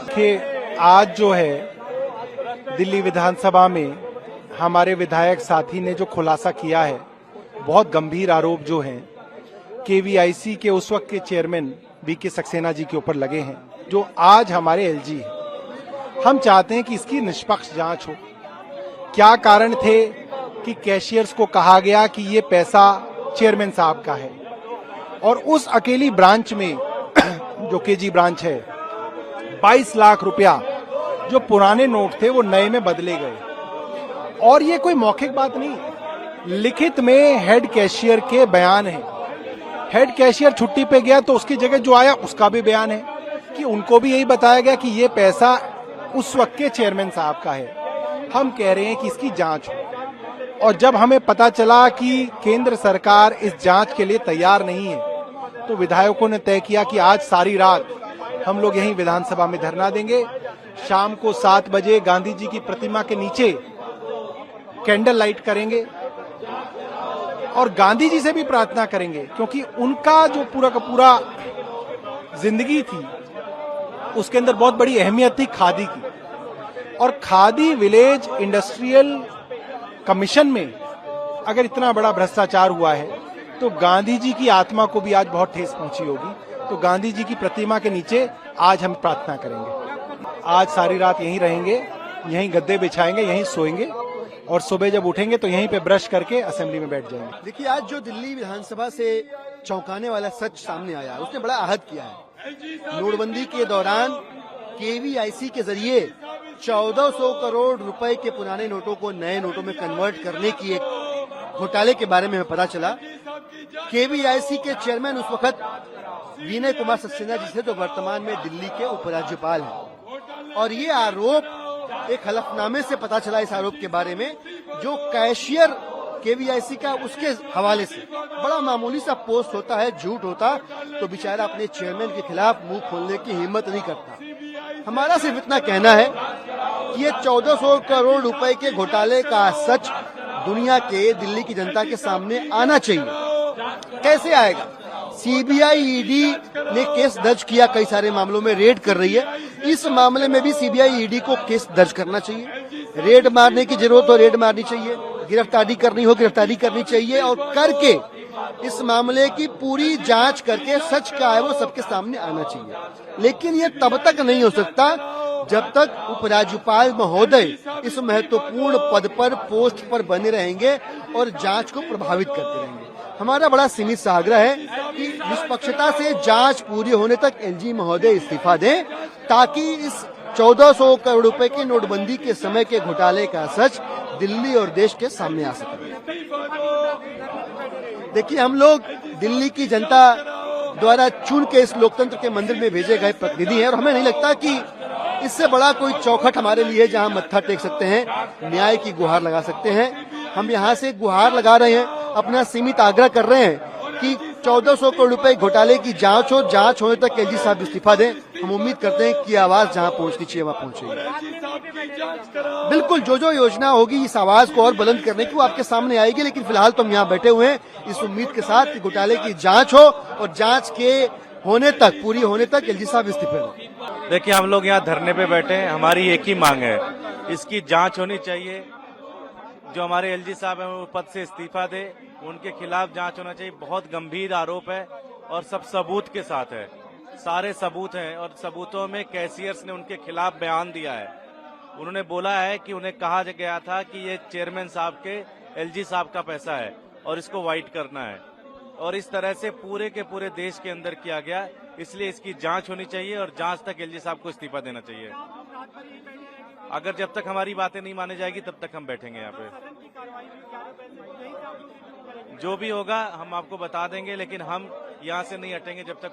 कि आज जो है दिल्ली विधानसभा में हमारे विधायक साथी ने जो खुलासा किया है, बहुत गंभीर आरोप जो हैं केवीआईसी के उस वक्त के चेयरमैन वीके सक्सेना जी के ऊपर लगे हैं, जो आज हमारे एलजी हैं। हम चाहते हैं कि इसकी निष्पक्ष जांच हो। क्या कारण थे कि कैशियर्स को कहा गया कि ये पैसा चेयरमैन साहब का है, और उस अकेली ब्रांच में जो केजी ब्रांच है 22 लाख रुपया जो पुराने नोट थे वो नए में बदले गए। और ये कोई मौखिक बात नहीं, लिखित में हेड कैशियर के बयान है। हेड कैशियर छुट्टी पे गया तो उसकी जगह जो आया उसका भी बयान है कि उनको भी यही बताया गया कि ये पैसा उस वक्त के चेयरमैन साहब का है। हम कह रहे हैं कि इसकी जांच हो, और जब हमें पता चला कि केंद्र सरकार इस जांच के लिए तैयार नहीं है, तो विधायकों ने तय किया कि आज सारी रात हम लोग यहीं विधानसभा में धरना देंगे। शाम को 7 बजे गांधी जी की प्रतिमा के नीचे कैंडल लाइट करेंगे और गांधी जी से भी प्रार्थना करेंगे, क्योंकि उनका जो पूरा का पूरा जिंदगी थी उसके अंदर बहुत बड़ी अहमियत थी खादी की। और खादी विलेज इंडस्ट्रियल कमीशन में अगर इतना बड़ा भ्रष्टाचार हुआ है तो गांधी जी की आत्मा को भी आज बहुत ठेस पहुंची होगी। तो गांधी जी की प्रतिमा के नीचे आज हम प्रार्थना करेंगे। आज सारी रात यहीं रहेंगे, यहीं गद्दे बिछाएंगे, यहीं सोएंगे, और सुबह जब उठेंगे तो यहीं पे ब्रश करके असेंबली में बैठ जाएंगे। देखिए, आज जो दिल्ली विधानसभा से चौंकाने वाला सच सामने आया, उसने बड़ा आहत किया है। नोटबंदी के दौरान केवीआईसी के जरिए 1400 करोड़ रुपए के पुराने नोटों को नए नोटों में कन्वर्ट करने की एक घोटाले के बारे में हमें पता चला। केवीआईसी के चेयरमैन उस वक्त विनय कुमार सक्सेना जी थे, जो वर्तमान में दिल्ली के उपराज्यपाल हैं। और ये आरोप एक हलफनामे से पता चला, इस आरोप के बारे में, जो कैशियर केवीआईसी का, उसके हवाले से बड़ा मामूली सा पोस्ट होता है, झूठ होता तो बेचारा अपने चेयरमैन के खिलाफ मुंह खोलने की हिम्मत नहीं करता। हमारा सिर्फ इतना कहना है कि ये 1400 करोड़ रुपए के घोटाले का सच दुनिया के, दिल्ली की जनता के सामने आना चाहिए। कैसे आएगा? सीबीआई ईडी ने केस दर्ज किया, कई सारे मामलों में रेड कर रही है। इस मामले में भी सीबीआई ईडी को केस दर्ज करना चाहिए। रेड मारने की जरूरत हो रेड मारनी चाहिए, गिरफ्तारी करनी हो गिरफ्तारी करनी चाहिए, और करके इस मामले की पूरी जांच करके सच क्या है वो सबके सामने आना चाहिए। लेकिन ये तब तक नहीं हो सकता जब तक उपराज्यपाल महोदय इस महत्वपूर्ण पद पर, पोस्ट पर बने रहेंगे और जांच को प्रभावित करते रहेंगे। हमारा बड़ा सीमित सा आग्रह है कि निष्पक्षता से जांच पूरी होने तक एलजी महोदय इस्तीफा दें, ताकि इस 1400 करोड़ रुपए की नोटबंदी के समय के घोटाले का सच दिल्ली और देश के सामने आ सके। देखिए, हम लोग दिल्ली की जनता द्वारा चुन के इस लोकतंत्र के मंदिर में भेजे गए प्रतिनिधि हैं, और हमें नहीं लगता कि इससे बड़ा कोई चौखट हमारे लिए जहां मत्था टेक सकते हैं, न्याय की गुहार लगा सकते हैं। हम यहां से गुहार लगा रहे हैं, अपना सीमित आग्रह कर रहे हैं कि 1400 करोड़ रुपए घोटाले की जांच हो, जांच होने तक एलजी साहब इस्तीफा दें। हम उम्मीद करते हैं कि आवाज जहां पहुंचनी चाहिए वहां पहुंचेगी। बिल्कुल, जो योजना होगी इस आवाज को और बुलंद करने की, वो आपके सामने आएगी। लेकिन फिलहाल तो हम यहाँ बैठे हुए हैं इस उम्मीद के साथ कि घोटाले की जांच हो, और जांच के होने तक, पूरी होने तक एलजी साहब इस्तीफे दें। देखिए, हम लोग यहाँ धरने पे बैठे हैं, हमारी एक ही मांग है, इसकी जांच होनी चाहिए। जो हमारे एलजी साहब हैं वो पद से इस्तीफा दे, उनके खिलाफ जांच होना चाहिए। बहुत गंभीर आरोप है और सब सबूत के साथ है, सारे सबूत हैं, और सबूतों में कैशियर्स ने उनके खिलाफ बयान दिया है। उन्होंने बोला है कि उन्हें कहा गया था कि ये चेयरमैन साहब के, एलजी साहब का पैसा है और इसको वाइट करना है, और इस तरह से पूरे के पूरे देश के अंदर किया गया। इसलिए इसकी जांच होनी चाहिए और जांच तक एलजी साहब को इस्तीफा देना चाहिए। अगर जब तक हमारी बातें नहीं मानी जाएगी तब तक हम बैठेंगे यहाँ पे। जो भी होगा हम आपको बता देंगे, लेकिन हम यहाँ से नहीं हटेंगे जब तक